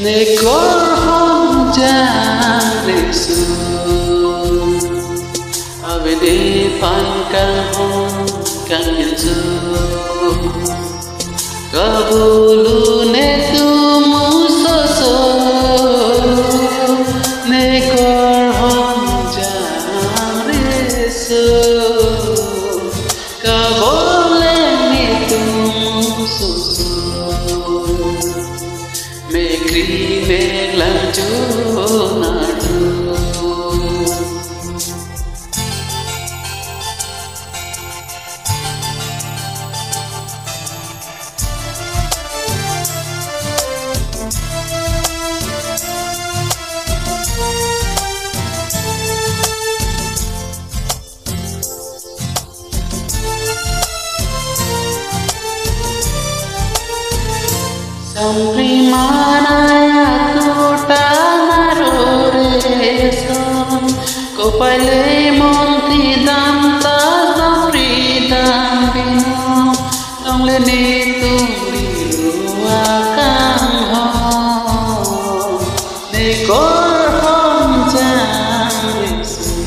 내 걸 혼자 레수 아베데 판kan honkan yensu kabulu ne tumu soso ne 걸 혼자 레수 kabole ne tumu soso Mekri meglang jonadu Samprimanaya tuta maroreson Kopale monti danta sampridam bino Tong leni tungri luakang ho Nekor hom jang resu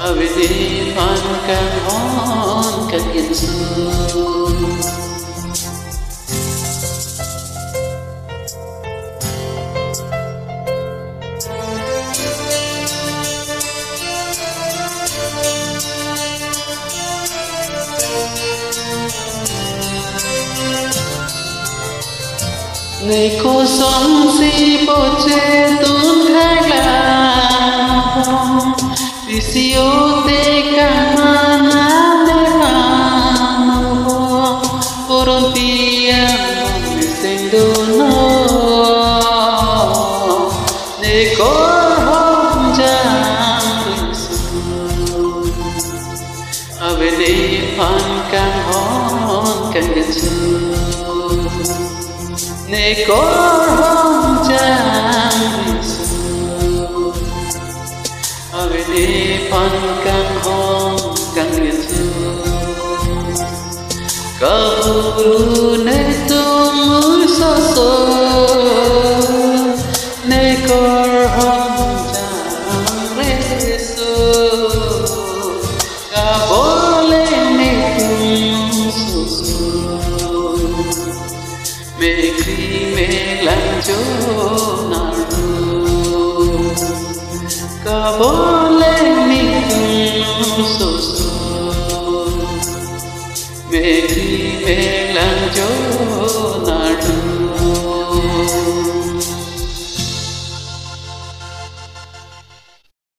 Avidi pankan hon kakinsu Này cô sống si bộ chế tún khai là Vì si ô tê ca mana nê ca nô Coron tia mong nê sinh đô nô Nê cô hông jang rinh su Ave đê phan can hôn can nhân su Nê cor hông jang resu Ave đê phan can hông can resu Kabulu nê tumu soso Nê cor hông jang resu Kabole nê tumu soso Mekri meglang jonadu kabole nitum soso Mekri meglang jonadu